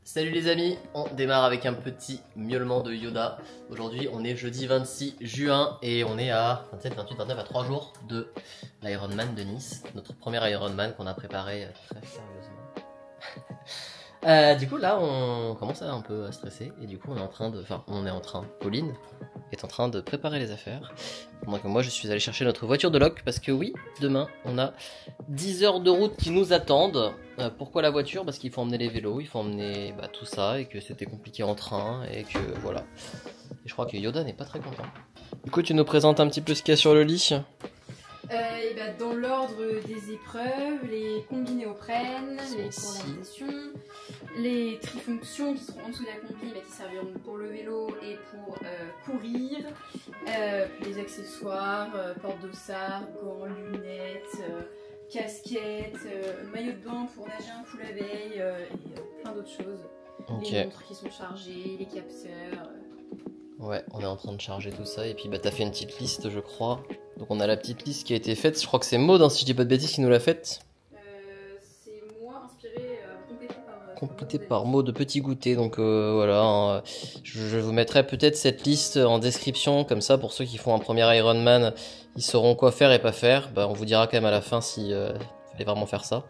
Salut les amis, on démarre avec un petit miaulement de Yoda. Aujourd'hui on est jeudi 26 juin et on est à 27, 28, 29 à 3 jours de l'Ironman de Nice. Notre premier Ironman qu'on a préparé très sérieusement. Du coup là on commence un peu à stresser et du coup Pauline est en train de préparer les affaires. Donc moi je suis allé chercher notre voiture de loc parce que oui, demain on a 10 heures de route qui nous attendent. Pourquoi la voiture? Parce qu'il faut emmener les vélos, il faut emmener tout ça et que c'était compliqué en train et que voilà. Et je crois que Yoda n'est pas très content. Du coup tu nous présentes un petit peu ce qu'il y a sur le lit. Dans l'ordre des épreuves, les combis néoprène, les coordinations, les trifonctions qui seront en dessous de la combi mais qui serviront pour le vélo et pour courir, les accessoires, porte-dossard, gants, lunettes, casquettes, maillot de bain pour nager un coup la veille et plein d'autres choses. Okay. Les montres qui sont chargées, les capteurs. Ouais, on est en train de charger tout ça et puis t'as fait une petite liste je crois. Donc on a la petite liste qui a été faite, je crois que c'est Maud, si je dis pas de bêtises, qui nous l'a faite. C'est moi inspiré, complété par Maud de Petit Goûter, donc voilà. Je vous mettrai peut-être cette liste en description, comme ça pour ceux qui font un premier Ironman, ils sauront quoi faire et pas faire. On vous dira quand même à la fin si fallait vraiment faire ça.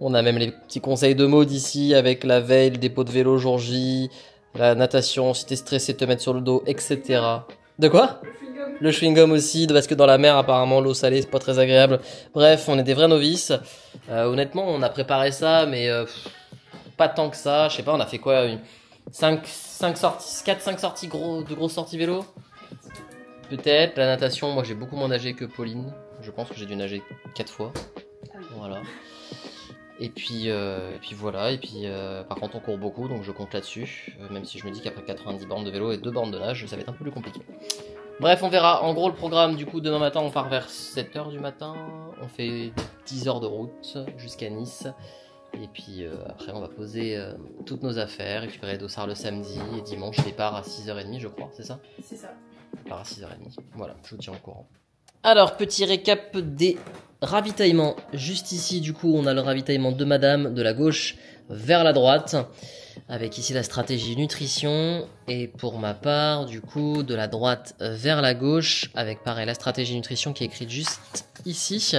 On a même les petits conseils de Maud ici, avec la veille, le dépôt de vélo jour J, la natation, si t'es stressé, te mettre sur le dos, etc. De quoi ? Le chewing-gum aussi, parce que dans la mer, apparemment, l'eau salée, c'est pas très agréable. Bref, on est des vrais novices. Honnêtement, on a préparé ça, mais pas tant que ça. Je sais pas, on a fait quoi 4-5 sorties de grosses sorties vélo peut-être. La natation, moi j'ai beaucoup moins nagé que Pauline. Je pense que j'ai dû nager 4 fois. Voilà. Et puis voilà, et puis par contre on court beaucoup, donc je compte là-dessus, même si je me dis qu'après 90 bornes de vélo et 2 bornes de nage, ça va être un peu plus compliqué. Bref, on verra. En gros, le programme, du coup, demain matin, on part vers 7h du matin, on fait 10 heures de route jusqu'à Nice, et puis après on va poser toutes nos affaires, récupérer Dossard le samedi, et dimanche, départ à 6h30, je crois, c'est ça? C'est ça. Départ à 6h30, voilà, je vous tiens au courant. Alors, petit récap des ravitaillements. Juste ici, du coup, on a le ravitaillement de madame, de la gauche vers la droite, avec ici la stratégie nutrition, et pour ma part, du coup, de la droite vers la gauche, avec pareil la stratégie nutrition qui est écrite juste ici.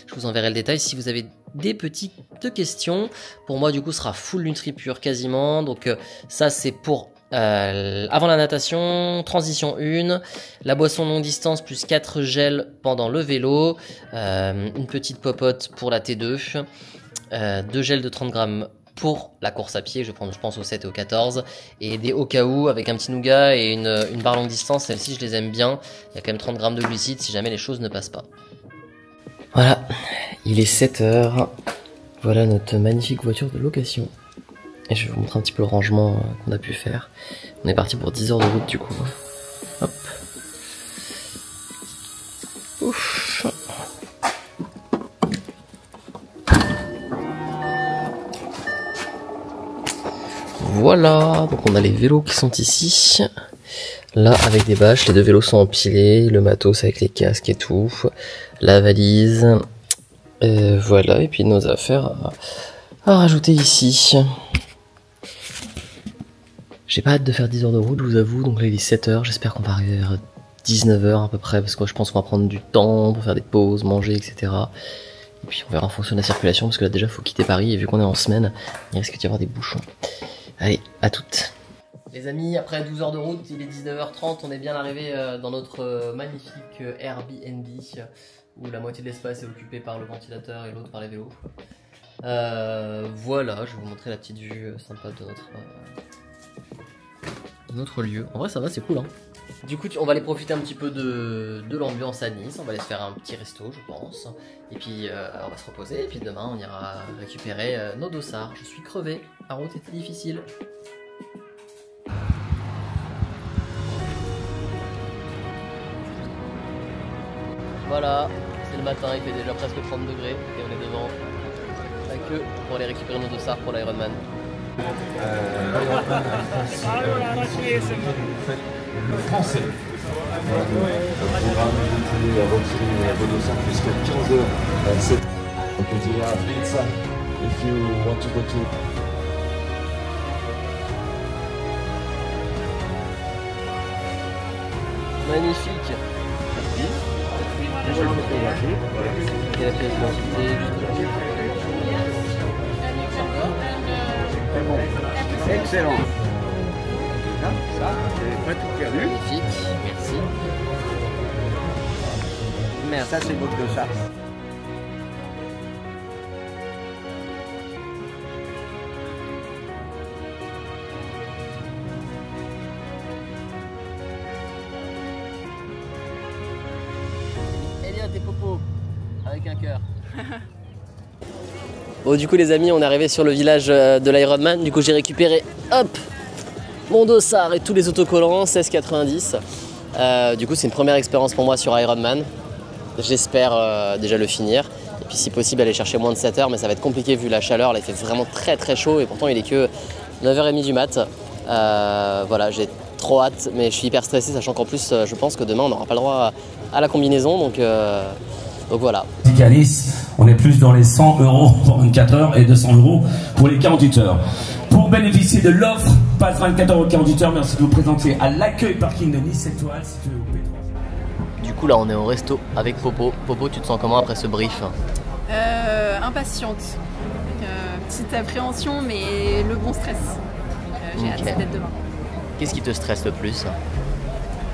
Je vous enverrai le détail si vous avez des petites questions. Pour moi, du coup, ce sera full NutriPure quasiment, donc ça c'est pour avant la natation, transition 1, la boisson longue distance plus 4 gels pendant le vélo, une petite popote pour la T2, 2 gels de 30 grammes pour la course à pied, je pense au 7 et au 14, et des au cas où avec un petit nougat et une barre longue distance, celle-ci je les aime bien, il y a quand même 30 grammes de glucides si jamais les choses ne passent pas. Voilà, il est 7h, voilà notre magnifique voiture de location. Et je vais vous montrer un petit peu le rangement qu'on a pu faire. On est parti pour 10 heures de route du coup. Hop. Ouf. Voilà, donc on a les vélos qui sont ici. Là avec des bâches, les 2 vélos sont empilés, le matos avec les casques et tout. La valise. Voilà, et puis nos affaires à rajouter ici. J'ai pas hâte de faire 10 heures de route, je vous avoue, donc là il est 7h, j'espère qu'on va arriver vers 19h à peu près, parce que je pense qu'on va prendre du temps pour faire des pauses, manger, etc. Et puis on verra en fonction de la circulation, parce que là déjà faut quitter Paris, et vu qu'on est en semaine, il risque d'y avoir des bouchons. Allez, à toutes. Les amis, après 12 heures de route, il est 19h30, on est bien arrivé dans notre magnifique Airbnb, où la moitié de l'espace est occupé par le ventilateur et l'autre par les vélos. Voilà, je vais vous montrer la petite vue sympa de notre lieu. En vrai ça va, c'est cool hein. Du coup on va aller profiter un petit peu de l'ambiance à Nice, on va aller se faire un petit resto je pense. Et puis on va se reposer et puis demain on ira récupérer nos dossards. Je suis crevé, la route était difficile. Voilà, c'est le matin, il fait déjà presque 30 degrés et on est devant la queue pour aller récupérer nos dossards pour l'Ironman. Le français. Le programme était à retirer vos dossards jusqu'à 15h. Donc on dira, if you want to go to Magnifique. Je vais le photographier. Voilà. Et la pièce d'identité. C'est bon. Excellent. Là, ça, j'ai pas tout perdu. Magnifique. Merci. Merci. Ça, c'est votre dossard. Elliot et Popo, avec un cœur. Bon, du coup les amis, on est arrivé sur le village de l'Ironman. Du coup j'ai récupéré, hop, mon dossard et tous les autocollants, 16,90. Du coup c'est une première expérience pour moi sur Ironman. J'espère déjà le finir. Et puis si possible aller chercher moins de 7 heures, mais ça va être compliqué vu la chaleur. Là il fait vraiment très chaud et pourtant il est que 9h30 du mat. Voilà, j'ai trop hâte, mais je suis hyper stressé, sachant qu'en plus je pense que demain on n'aura pas le droit à la combinaison, donc voilà. Calis, on est plus dans les 100 € pour 24 heures et 200 € pour les 48 heures. Pour bénéficier de l'offre, passe 24 € 48 heures, merci de vous présenter à l'accueil parking de Nice Étoile, situé au P3. Du coup là on est au resto avec Popo. Popo, tu te sens comment après ce brief? Impatiente. Petite appréhension, mais le bon stress. J'ai hâte d'être demain. Qu'est-ce qui te stresse le plus?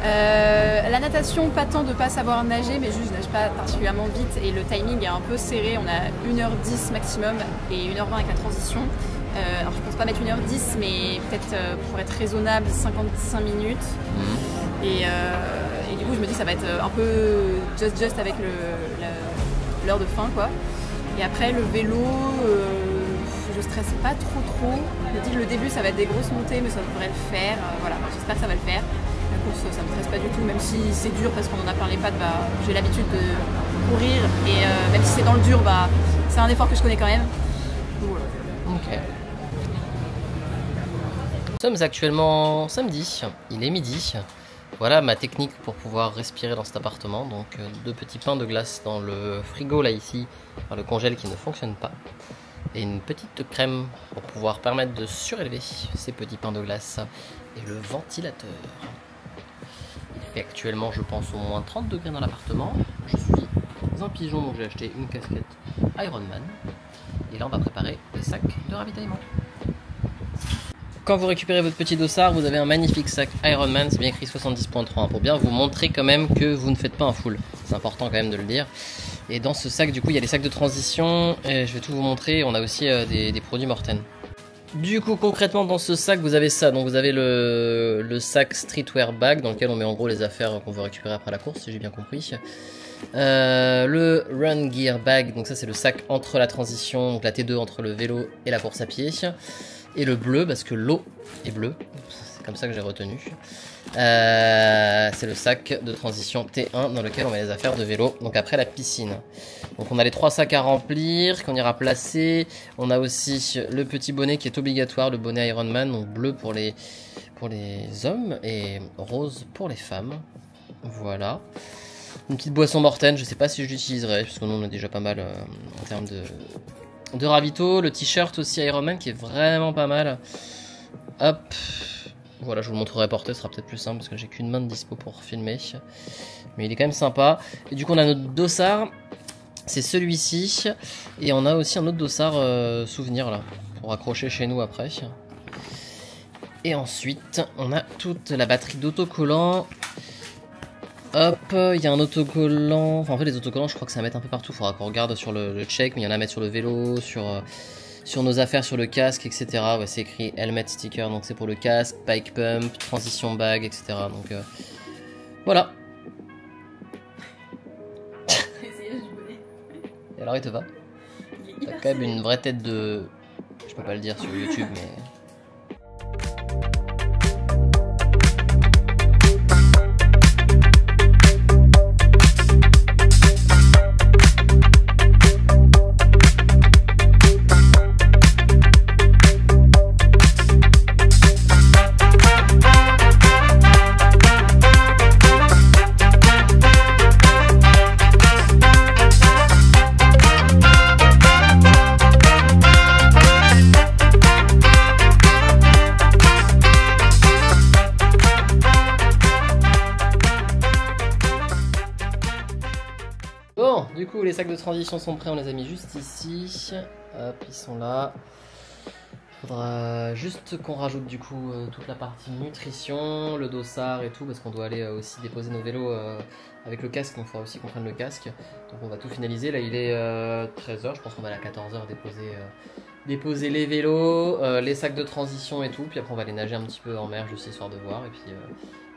La natation, pas tant de pas savoir nager, mais juste je nage pas particulièrement vite et le timing est un peu serré. On a 1h10 maximum et 1h20 avec la transition. Alors je pense pas mettre 1h10, mais peut-être pour être raisonnable 55 minutes. Et du coup je me dis ça va être un peu just avec l'heure de fin quoi. Et après le vélo, je stresse pas trop. Je me dis que le début ça va être des grosses montées, mais ça devrait le faire. Voilà, j'espère que ça va le faire. La course ça me stresse pas du tout, même si c'est dur parce qu'on en a plein les pattes, j'ai l'habitude de courir et même si c'est dans le dur, c'est un effort que je connais quand même. Voilà. Ok. Nous sommes actuellement samedi, il est midi. Voilà ma technique pour pouvoir respirer dans cet appartement. Donc 2 petits pains de glace dans le frigo là ici, dans le congèle qui ne fonctionne pas. Et une petite crème pour pouvoir permettre de surélever ces petits pains de glace. Et le ventilateur. Il fait actuellement je pense au moins 30 degrés dans l'appartement. Je suis un pigeon donc j'ai acheté une casquette Ironman. Et là on va préparer les sacs de ravitaillement. Quand vous récupérez votre petit dossard, vous avez un magnifique sac Ironman, c'est bien écrit 70.3, pour bien vous montrer quand même que vous ne faites pas un full. C'est important quand même de le dire. Et dans ce sac, du coup, il y a les sacs de transition, et je vais tout vous montrer, on a aussi des produits Morten. Du coup, concrètement, dans ce sac, vous avez ça. Donc vous avez le sac streetwear bag, dans lequel on met en gros les affaires qu'on veut récupérer après la course, si j'ai bien compris. Le run gear bag, donc ça c'est le sac entre la transition, donc la T2 entre le vélo et la course à pied. Et le bleu, parce que l'eau est bleue, c'est comme ça que j'ai retenu. C'est le sac de transition T1 dans lequel on met les affaires de vélo, donc après la piscine. Donc on a les 3 sacs à remplir, qu'on ira placer. On a aussi le petit bonnet qui est obligatoire, le bonnet Ironman, donc bleu pour les hommes et rose pour les femmes. Voilà. Une petite boisson Morten, je sais pas si je l'utiliserai, parce que nous on a déjà pas mal en termes de ravito. Le t-shirt aussi Ironman qui est vraiment pas mal. Hop. Voilà, je vous le montrerai porté, ce sera peut-être plus simple parce que j'ai qu'une main de dispo pour filmer. Mais il est quand même sympa. Et du coup on a notre dossard. C'est celui-ci. Et on a aussi un autre dossard souvenir là. Pour accrocher chez nous après. Et ensuite on a toute la batterie d'autocollants. Hop, il y a un autocollant, enfin en fait les autocollants je crois que ça va mettre un peu partout, il faudra qu'on regarde sur le check, mais il y en a à mettre sur le vélo, sur nos affaires, sur le casque, etc. Ouais, c'est écrit helmet sticker, donc c'est pour le casque, bike pump, transition bag, etc. Donc voilà. Et alors il te va? T'as quand même une vraie tête de... Je peux pas le dire sur YouTube mais... coup, les sacs de transition sont prêts, on les a mis juste ici. Hop, ils sont là. Il faudra juste qu'on rajoute du coup toute la partie nutrition, le dossard et tout, parce qu'on doit aller aussi déposer nos vélos avec le casque, donc il faudra aussi qu'on prenne le casque. Donc on va tout finaliser, là il est 13h, je pense qu'on va aller à 14h déposer les vélos, les sacs de transition et tout, puis après on va aller nager un petit peu en mer juste histoire de voir, et puis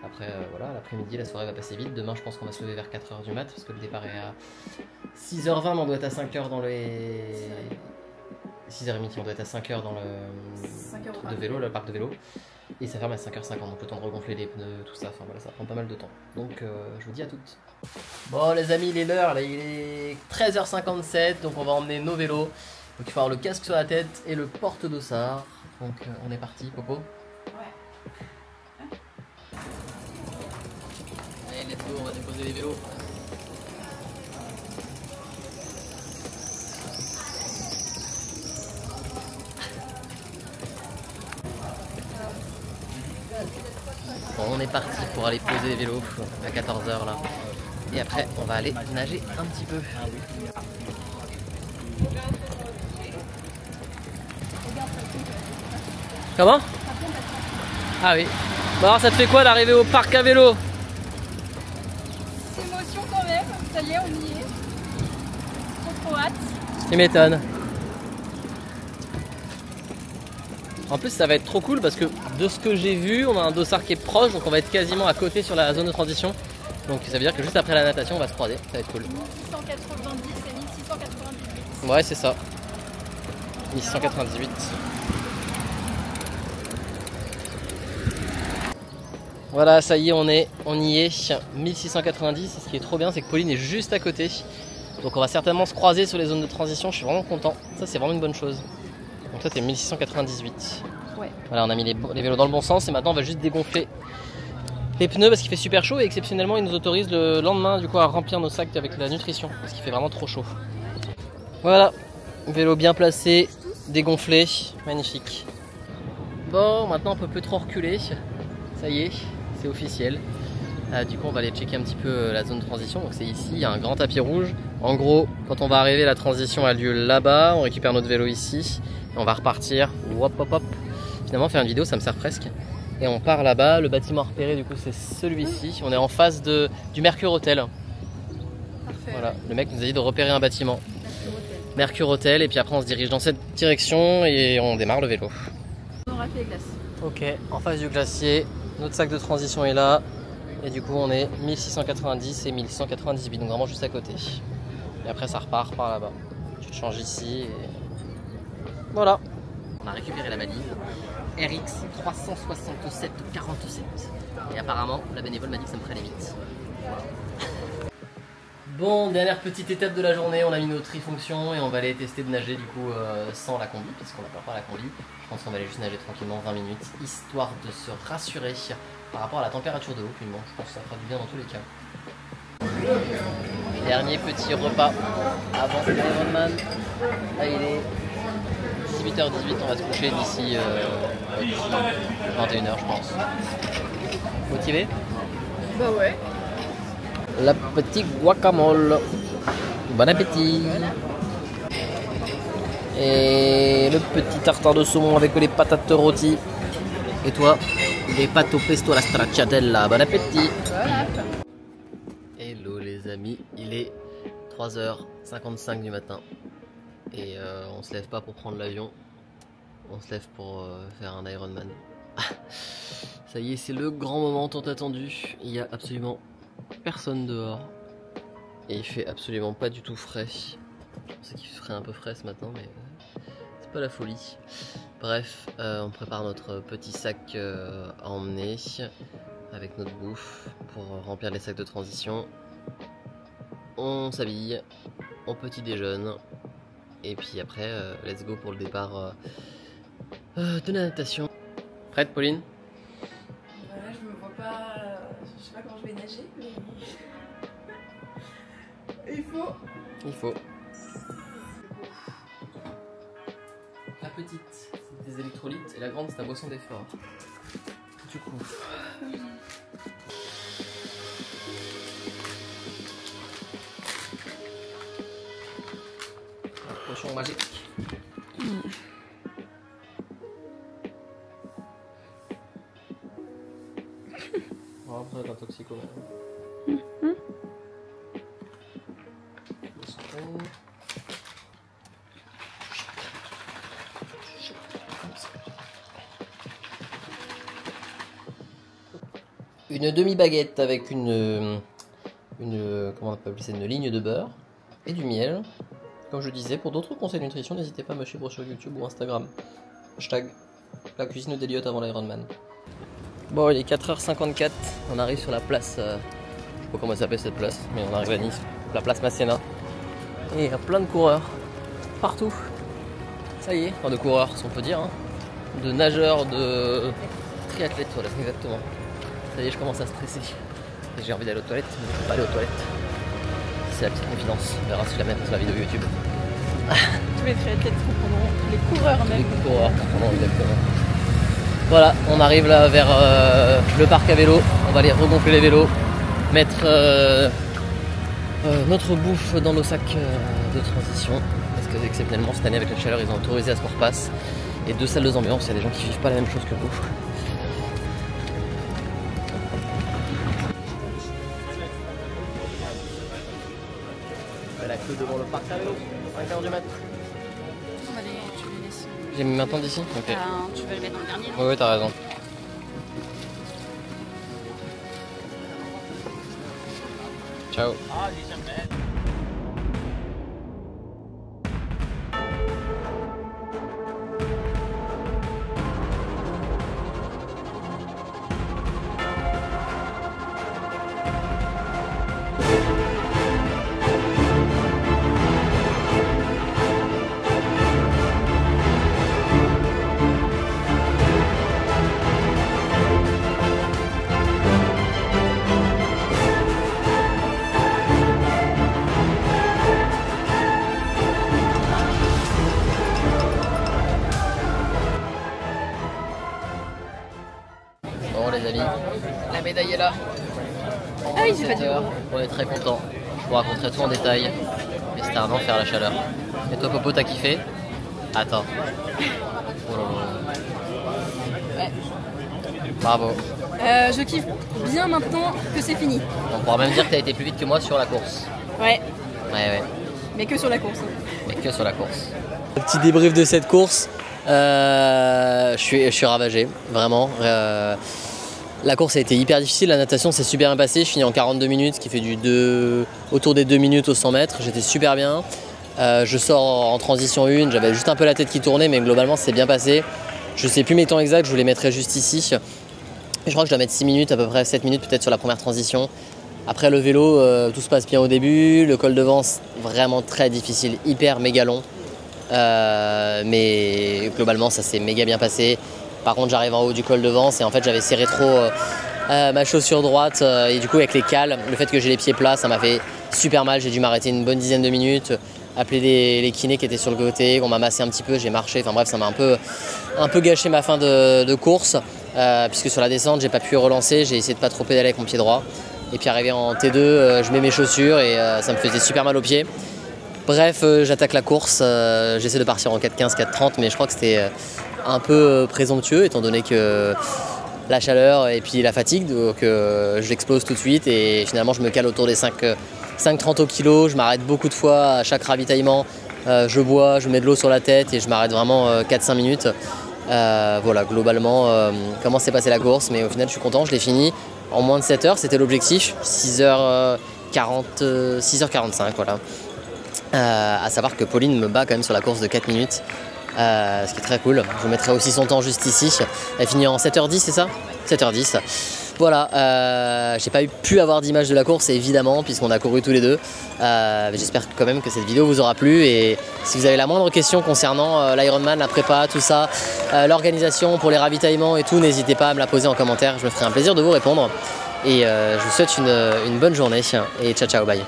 après voilà, l'après-midi la soirée va passer vite. Demain je pense qu'on va se lever vers 4h du mat, parce que le départ est à 6h20, mais on doit être à 5h dans les... 6h30, on doit être à 5h dans le truc de vélo, le parc de vélo. Et ça ferme à 5h50, donc le temps de regonfler les pneus, tout ça, enfin voilà, ça prend pas mal de temps. Donc je vous dis à toutes. Bon les amis, il est l'heure, là il est 13h57, donc on va emmener nos vélos. Donc il faut avoir le casque sur la tête et le porte-dossard. Donc on est parti, Popo. Ouais. Allez, let's go, on va déposer les vélos. Bon, on est parti pour aller poser les vélos à 14h là. Et après, on va aller nager un petit peu. Comment? Ah oui. Bon alors ça te fait quoi d'arriver au parc à vélo? C'est émotion quand même, ça y est, on y est. Trop hâte. Tu m'étonnes. En plus ça va être trop cool parce que de ce que j'ai vu, on a un dossard qui est proche, donc on va être quasiment à côté sur la zone de transition. Donc ça veut dire que juste après la natation on va se croiser, ça va être cool. 1690 et 1698. Ouais c'est ça. 1698. Voilà, ça y est, on y est. 1690, ce qui est trop bien, c'est que Pauline est juste à côté. Donc on va certainement se croiser sur les zones de transition, je suis vraiment content. Ça c'est vraiment une bonne chose. Donc toi t'es 1698. Ouais. Voilà, on a mis les vélos dans le bon sens et maintenant on va juste dégonfler les pneus parce qu'il fait super chaud et exceptionnellement ils nous autorisent le lendemain du coup à remplir nos sacs avec la nutrition parce qu'il fait vraiment trop chaud. Voilà, vélo bien placé, dégonflé, magnifique. Bon, maintenant on peut plus trop reculer, ça y est, c'est officiel. Du coup on va aller checker un petit peu la zone de transition, donc c'est ici, il y a un grand tapis rouge. En gros, quand on va arriver, la transition a lieu là-bas, on récupère notre vélo ici, et on va repartir, hop hop hop. Finalement faire une vidéo ça me sert presque. Et on part là-bas, le bâtiment à repérer du coup c'est celui-ci, on est en face du Mercure Hotel. Parfait. Voilà, le mec nous a dit de repérer un bâtiment. Mercure Hotel, et puis après on se dirige dans cette direction et on démarre le vélo. On aura fait les glaces. Ok, en face du glacier, notre sac de transition est là. Et du coup on est 1690 et 1198, donc vraiment juste à côté. Et après ça repart par là-bas. Tu te changes ici et... Voilà. On a récupéré la valise RX 367-47. Et apparemment la bénévole m'a dit que ça me ferait aller vite. Voilà. Bon, dernière petite étape de la journée, on a mis nos trifonctions et on va aller tester de nager du coup sans la combi, puisqu'on n'a pas la combi. Je pense qu'on va aller juste nager tranquillement 20 minutes, histoire de se rassurer par rapport à la température de l'eau. Puis bon, je pense que ça fera du bien dans tous les cas. Dernier petit repas avant l'Ironman. Là il est 18h18, on va se coucher d'ici 21h je pense. Motivé? Bah ouais. La petite guacamole. Bon appétit. Et le petit tartare de saumon avec les patates rôties. Et toi, les pâtes au pesto à la stracciatella. Bon appétit. Voilà. Hello les amis, il est 3h55 du matin. Et on se lève pas pour prendre l'avion. On se lève pour faire un Ironman. Ça y est, c'est le grand moment tant attendu. Il y a absolument personne dehors. Et il fait absolument pas du tout frais. Je pensais qu'il ferait un peu frais ce matin, mais c'est pas la folie. Bref, on prépare notre petit sac à emmener avec notre bouffe pour remplir les sacs de transition. On s'habille, on petit déjeune. Et puis après, let's go pour le départ de la natation. Prête, Pauline? Voilà, je me vois pas. Je sais pas comment je vais nager, mais. Il faut. Il faut. La petite, c'est des électrolytes et la grande, c'est un boisson d'effort. Du coup. potion magique. Oh, ça va être un toxicomane. Une demi-baguette avec une comment on appelle ça, une ligne de beurre et du miel. Comme je disais, pour d'autres conseils de nutrition, n'hésitez pas à me suivre sur YouTube ou Instagram. Hashtag la cuisine d'Eliott avant l'Ironman. Bon, il est 4h54, on arrive sur la place, je sais pas comment ça s'appelle cette place, mais on arrive à Nice, la place Masséna. Et il y a plein de coureurs, partout. Ça y est, enfin de coureurs, si on peut dire, hein. De nageurs, de triathlètes, voilà, exactement. Ça y est, je commence à stresser. J'ai envie d'aller aux toilettes, mais je ne peux pas aller aux toilettes. C'est la petite confidence, on verra si je la mets sur la vidéo YouTube. Tous les triathlètes comprendront, les coureurs même. Les coureurs comprendront exactement. Voilà, on arrive là vers le parc à vélo. On va aller regonfler les vélos, mettre notre bouffe dans nos sacs de transition. Parce que exceptionnellement cette année avec la chaleur, ils ont autorisé à ce qu'on repasse. Et 2 salles d'ambiance, il y a des gens qui vivent pas la même chose que vous. La queue devant le parc à vélo, 5h du mat. Allez, tu les laisses. J'ai mis maintenant d'ici? Ok. Tu veux le mettre en dernier? Oui, t'as raison. Ciao. Bon les amis, la médaille est là. Ah oui, j'ai pas dit. On est très contents. Je vous raconterai tout en détail. Mais c'était un enfer la chaleur. Et toi Popo, t'as kiffé? Attends. Oh là là. Ouais. Bravo. Je kiffe bien maintenant que c'est fini. On pourra même dire que t'as été plus vite que moi sur la course. Ouais, Ouais. mais que sur la course. Mais que sur la course. Petit débrief de cette course. Je suis ravagé, vraiment. La course a été hyper difficile, la natation s'est super bien passée. Je finis en 42 minutes, ce qui fait autour des 2 minutes aux 100 mètres. J'étais super bien. Je sors en transition 1, j'avais juste un peu la tête qui tournait, mais globalement c'est bien passé. Je sais plus mes temps exacts, je vous les mettrai juste ici. Je crois que je dois mettre 6 minutes, à peu près 7 minutes peut-être sur la première transition. Après le vélo, tout se passe bien au début. Le col de Vence, vraiment très difficile, hyper méga long. Mais globalement ça s'est méga bien passé. Par contre j'arrive en haut du col de Vence et en fait j'avais serré trop ma chaussure droite et du coup avec les cales, le fait que j'ai les pieds plats, ça m'a fait super mal. J'ai dû m'arrêter une bonne dizaine de minutes, appeler les kinés qui étaient sur le côté, qu'on m'a massé un petit peu, j'ai marché, enfin bref ça m'a un peu gâché ma fin de course puisque sur la descente j'ai pas pu relancer, j'ai essayé de pas trop pédaler avec mon pied droit et puis arrivé en T2 je mets mes chaussures et ça me faisait super mal aux pieds. Bref, j'attaque la course, j'essaie de partir en 4,15, 4,30 mais je crois que c'était un peu présomptueux étant donné que la chaleur et puis la fatigue, donc je l'explose tout de suite et finalement je me cale autour des 5,30 au kilo, je m'arrête beaucoup de fois à chaque ravitaillement, je bois, je mets de l'eau sur la tête et je m'arrête vraiment 4-5 minutes. Voilà, globalement, comment s'est passée la course, mais au final je suis content, je l'ai fini en moins de 7 heures, c'était l'objectif, 6h45, voilà. À savoir que Pauline me bat quand même sur la course de 4 minutes, ce qui est très cool. Je vous mettrai aussi son temps juste ici. Elle finit en 7h10, c'est ça? 7h10. Voilà, j'ai pas pu avoir d'image de la course évidemment puisqu'on a couru tous les deux. J'espère quand même que cette vidéo vous aura plu et si vous avez la moindre question concernant l'Ironman, la prépa, tout ça, l'organisation pour les ravitaillements et tout, n'hésitez pas à me la poser en commentaire, je me ferai un plaisir de vous répondre. Et je vous souhaite une bonne journée et ciao ciao, bye.